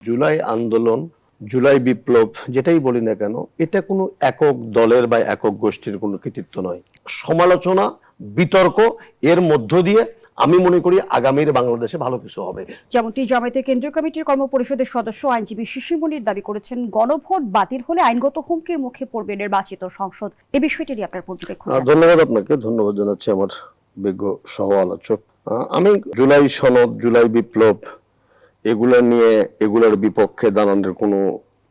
জুলাই আন্দোলন, জুলাই বিপ্লব যেটাই বলি না কেন, এটা কোনো একক দলের বা একক গোষ্ঠীর কোনো কৃতিত্ব নয়। সমালোচনা, বিতর্ক এর মধ্য দিয়ে আমি মনে করি আগামীর বাংলাদেশে ভালো কিছু হবে। যেমনটি জামায়াতের কেন্দ্রীয় কমিটির কর্মপরিষদের সদস্য আইনজীবী শিশির মনির দাবি করেছেন, গণভোট বাতিল হলে আইনগত হুমকির মুখে পড়বে নির্বাচিত সংসদ। এ বিষয়টি নিয়ে আপনার পর্যবেক্ষণ। ধন্যবাদ আপনাকে, ধন্যবাদ জানাচ্ছি আমার বিজ্ঞ সহ আলোচক। আমি জুলাই সনদ, জুলাই বিপ্লব এগুলোর বিপক্ষে দাঁড়ানোর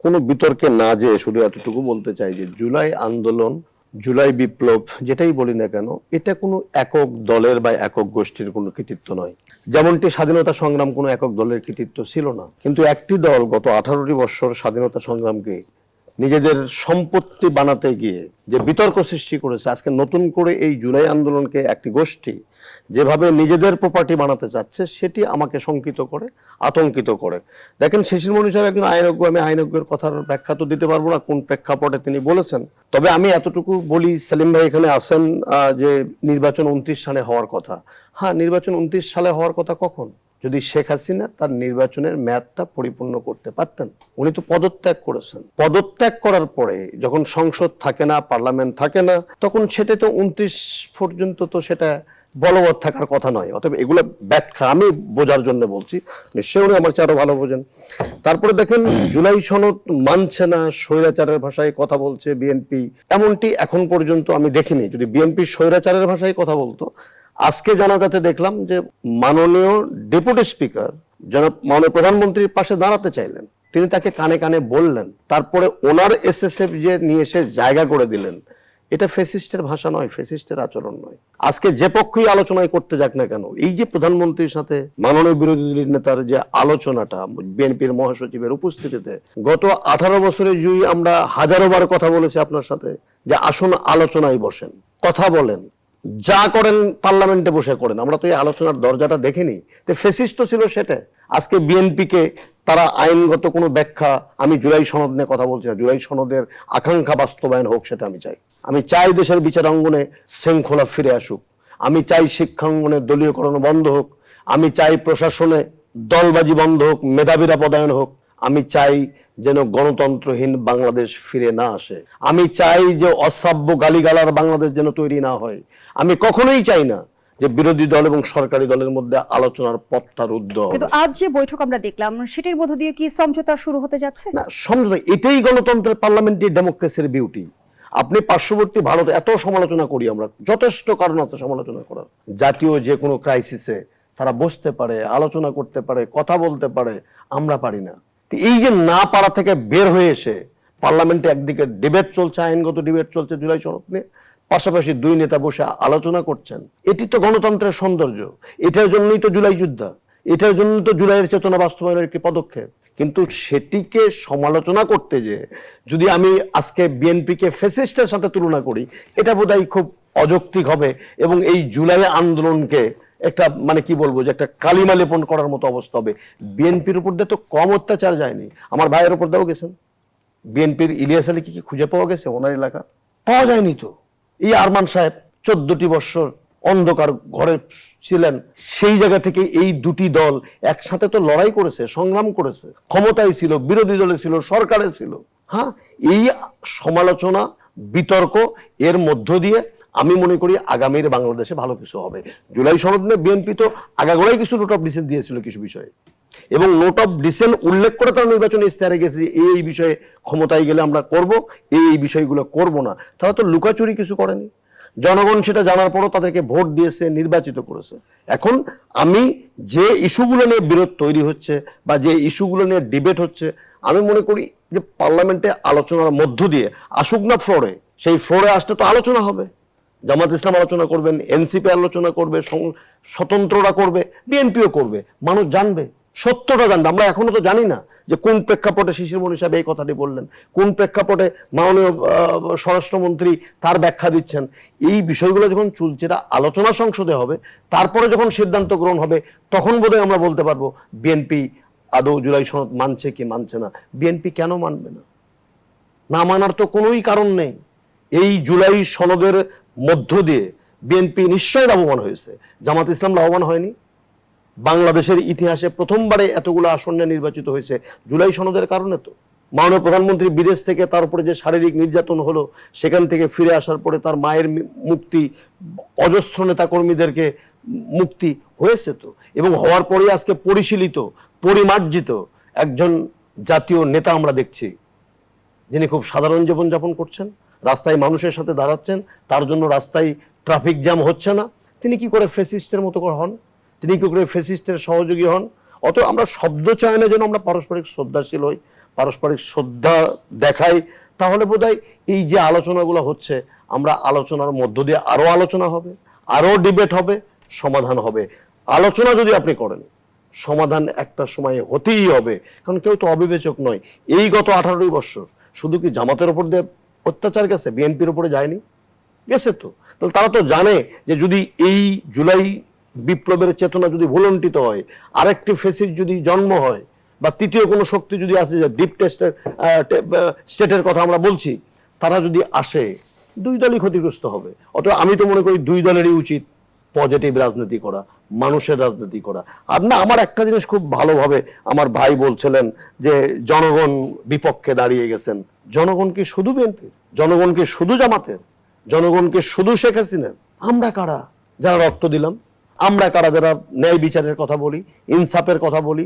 কোনো বিতর্কে না যেয়ে শুধু এতটুকু বলতে চাই যে জুলাই আন্দোলন, জুলাই বিপ্লব যেটাই বলি না কেন, এটা কোনো একক দলের বা একক গোষ্ঠীর কোনো কৃতিত্ব নয়। যেমনটি স্বাধীনতা সংগ্রাম কোনো একক দলের কৃতিত্ব ছিল না, কিন্তু একটি দল গত 18টি বছর স্বাধীনতা সংগ্রামকে নিজেদের সম্পত্তি বানাতে গিয়ে যে বিতর্ক সৃষ্টি করেছে, আজকে নতুন করে এই জুলাই আন্দোলনকে একটি গোষ্ঠী যেভাবে নিজেদের প্রপার্টি বানাতে চাচ্ছে, সেটি আমাকে শঙ্কিত করে, আতঙ্কিত করে। দেখেন, শিশির মনি সাহেব একজন আইনজ্ঞ, আমি আইনজ্ঞের কথার ব্যাখ্যা তো দিতে পারবো না কোন প্রেক্ষাপটে তিনি বলেছেন। তবে আমি এতটুকু বলি, সেলিম ভাই এখানে আছেন, যে নির্বাচন 29 সালে হওয়ার কথা। হ্যাঁ, নির্বাচন 29 সালে হওয়ার কথা কখন? যদি শেখ হাসিনা তার নির্বাচনের মেয়াদটা পরিপূর্ণ করতে পারতেন। উনি তো পদত্যাগ করেছেন। পদত্যাগ করার পরে যখন সংসদ থাকে না, পার্লামেন্ট থাকে না, তখন সেটা তো 29 পর্যন্ত তো সেটা বলবৎ থাকার কথা নয়। অতএব এগুলো ব্যাখ্যা আমি বোঝার জন্য বলছি, নিশ্চয়ই উনি আমার চেয়ে আরো ভালো বোঝেন। তারপরে দেখেন, জুলাই সনদ মানছে না, স্বৈরাচারের ভাষায় কথা বলছে বিএনপি, এমনটি এখন পর্যন্ত আমি দেখিনি। যদি বিএনপি স্বৈরাচারের ভাষায় কথা বলতো, আজকে জানাজাতে দেখলাম যে মাননীয় ডেপুটি স্পিকার মাননীয় প্রধানমন্ত্রীর পাশে দাঁড়াতে চাইলেন, তিনি তাকে কানে কানে বললেন, তারপরে ওনার এসএসএফ যে নিয়ে এসে জায়গা করে দিলেন। এটা ফ্যাসিস্টের ভাষা নয়, ফ্যাসিস্টের আচরণ নয়। আজকে যে পক্ষই আলোচনায় করতে যাক না কেন, এই যে প্রধানমন্ত্রীর সাথে মাননীয় বিরোধী দলীয় নেতার যে আলোচনাটা বিএনপির মহাসচিবের উপস্থিতিতে, গত 18 বছরে জুই আমরা হাজারো বার কথা বলেছি আপনার সাথে যে আসুন আলোচনায় বসেন, কথা বলেন, যা করেন পার্লামেন্টে বসে করেন। আমরা তো এই আলোচনার দরজাটা দেখিনি। তো ফ্যাসিস্ট ছিল সেটা। আজকে বিএনপিকে তারা আইনগত কোনো ব্যাখ্যা, আমি জুলাই সনদ নিয়ে কথা বলছি না, জুলাই সনদের আকাঙ্ক্ষা বাস্তবায়ন হোক সেটা আমি চাই। আমি চাই দেশের বিচার অঙ্গনে শৃঙ্খলা ফিরে আসুক, আমি চাই শিক্ষাঙ্গনে দলীয়করণ বন্ধ হোক, আমি চাই প্রশাসনে দলবাজি বন্ধ হোক, মেধাবীরা পদায়ন হোক, আমি চাই যেন গণতন্ত্রহীন বাংলাদেশ ফিরে না আসে, আমি চাই যে অশ্রাব্য গালিগালার বাংলাদেশ যেন তৈরি না হয়। আমি কখনোই চাই না যে বিরোধী দল এবং সরকারি দলের মধ্যে আলোচনার পথটা রুদ্ধ হবে। কিন্তু আজ যে বৈঠক আমরা দেখলাম, সেটির মধ্য দিয়ে কি সমঝোতা শুরু হতে যাচ্ছে? না, সমঝোতা, এটাই গণতন্ত্রের, পার্লামেন্টারি ডেমোক্রেসির বিউটি। আপনি পার্শ্ববর্তী ভারত এত সমালোচনা করি আমরা, যথেষ্ট কারণ আছে সমালোচনা করার। জাতীয় যে কোনো ক্রাইসিসে তারা বসতে পারে, আলোচনা করতে পারে, কথা বলতে পারে, আমরা পারি না। এই যে না পারা থেকে বের হয়ে এসে পার্লামেন্টে একদিকে ডিবেট চলছে, আইনগত ডিবেট চলছে জুলাই সনদ নিয়ে, পাশাপাশি দুই নেতা বসে আলোচনা করছেন, এটি তো গণতন্ত্রের সৌন্দর্য। এটার জন্যই তো জুলাই যুদ্ধা, এটার জন্য তো জুলাইয়ের চেতনা বাস্তবায়নের একটি পদক্ষেপ। কিন্তু সেটিকে সমালোচনা করতে যে যদি আমি আজকে বিএনপিকে ফ্যাসিস্টের সাথে তুলনা করি, এটা বোধহয় খুব অযৌক্তিক হবে এবং এই জুলাই আন্দোলনকে একটা মানে কি বলবো, যে একটা কালিমা লেপন করার মতো অবস্থা হবে। বিএনপির উপর দিয়ে তো কম অত্যাচার যায়নি, আমার ভাইয়ের উপর দিয়েও গেছেন। বিএনপির ইলিয়াস আলী কি খুঁজে পাওয়া গেছে ওনার এলাকা? পাওয়া যায়নি তো। এই আরমান সাহেব 14টি বছর অন্ধকার ঘরে ছিলেন, সেই জায়গা থেকে এই দুটি দল একসাথে তো লড়াই করেছে, সংগ্রাম করেছে, ক্ষমতায় ছিল, বিরোধী দলে ছিল, সরকারে ছিল। হ্যাঁ, এই সমালোচনা, বিতর্ক এর মধ্য দিয়ে আমি মনে করি আগামীর বাংলাদেশে ভালো কিছু হবে। জুলাই সনদ নিয়ে বিএনপি তো আগাগোড়াই কিছু নোট অফ ডিসেন্ট দিয়েছিল কিছু বিষয়ে, এবং নোট অফ ডিসেন্ট উল্লেখ করে তারা নির্বাচনে ইশতেহারে গেছে, এই বিষয়ে ক্ষমতায় গেলে আমরা করব, এই বিষয়গুলো করব না। তারা তো লুকাচুরি কিছু করেনি। জনগণ সেটা জানার পরও তাদেরকে ভোট দিয়েছে, নির্বাচিত করেছে। এখন আমি যে ইস্যুগুলো নিয়ে বিরোধ তৈরি হচ্ছে বা যে ইস্যুগুলো নিয়ে ডিবেট হচ্ছে, আমি মনে করি যে পার্লামেন্টে আলোচনার মধ্য দিয়ে আসুক না ফ্লোরে, সেই ফ্লোরে আসতে তো আলোচনা হবে। জামাত ইসলাম আলোচনা করবেন, এনসিপি আলোচনা করবে, স্বতন্ত্ররা করবে, বিএনপিও করবে, মানুষ জানবে, সত্যটা জানবে। আমরা এখনো তো জানি না যে কোন প্রেক্ষাপটে শিশির মনি সাহেব এই কথাটি বললেন, কোন প্রেক্ষাপটে মাননীয় স্বরাষ্ট্রমন্ত্রী তার ব্যাখ্যা দিচ্ছেন। এই বিষয়গুলো যখন চুলচেরা আলোচনা সংসদে হবে, তারপরে যখন সিদ্ধান্ত গ্রহণ হবে, তখন বোধহয় আমরা বলতে পারবো বিএনপি আদৌ জুলাই সনদ মানছে কি মানছে না। বিএনপি কেন মানবে না? না মানার তো কোনোই কারণ নেই। এই জুলাই সনদের মধ্য দিয়ে বিএনপি নিশ্চয়ই লাভবান হয়েছে, জামাত ইসলাম লাভবান হয়নি। বাংলাদেশের ইতিহাসে প্রথমবারে এতগুলো আসন নিয়ে নির্বাচিত হয়েছে জুলাই সনদের কারণে। তো মাননীয় প্রধানমন্ত্রী বিদেশ থেকে তার উপরে যে শারীরিক নির্যাতন হলো, সেখান থেকে ফিরে আসার পরে তার মায়ের মুক্তি, অজস্র নেতা কর্মীদেরকে মুক্তি হয়েছে তো, এবং হওয়ার পরে আজকে পরিশীলিত, পরিমার্জিত একজন জাতীয় নেতা আমরা দেখছি, যিনি খুব সাধারণ জীবনযাপন করছেন, রাস্তায় মানুষের সাথে দাঁড়াচ্ছেন, তার জন্য রাস্তায় ট্রাফিক জ্যাম হচ্ছে না। তিনি কি করে ফ্যাসিস্টের মতো করে হন? তিনি কি করে ফ্যাসিস্টের সহযোগী হন? অত আমরা শব্দ চয়নে যেন আমরা পারস্পরিক শ্রদ্ধাশীল হই, পারস্পরিক শ্রদ্ধা দেখাই, তাহলে বোধহয় এই যে আলোচনাগুলো হচ্ছে, আমরা আলোচনার মধ্য দিয়ে আরো আলোচনা হবে, আরো ডিবেট হবে, সমাধান হবে। আলোচনা যদি আপনি করেন, সমাধান একটা সময় হতেই হবে, কারণ কেউ তো অবিবেচক নয়। এই গত 18 বছর শুধু কি জামাতের উপর দিয়ে অত্যাচার গেছে, বিএনপির উপরে যায়নি? গেছে তো। তাহলে তারা তো জানে যে যদি এই জুলাই বিপ্লবের চেতনা যদি ভুলণ্ঠিত হয়, আরেকটি ফেসিস যদি জন্ম হয়, বা তৃতীয় কোনো শক্তি যদি আসে, যে ডিপ টেস্টের স্টেটের কথা আমরা বলছি, তারা যদি আসে, দুই দলই ক্ষতিগ্রস্ত হবে। অতএব আমি তো মনে করি দুই দলেরই উচিত পজিটিভ রাজনীতি করা, মানুষের রাজনীতি করা। আর না, আমার একটা জিনিস খুব ভালোভাবে আমার ভাই বলছিলেন যে জনগণ বিপক্ষে দাঁড়িয়ে গেছেন। জনগণ কি শুধু বিএনপির? জনগণ কি শুধু জামাতের? জনগণ কি শুধু শেখ হাসিনার? আমরা কারা যারা রক্ত দিলাম? আমরা কারা যারা ন্যায় বিচারের কথা বলি, ইনসাফের কথা বলি,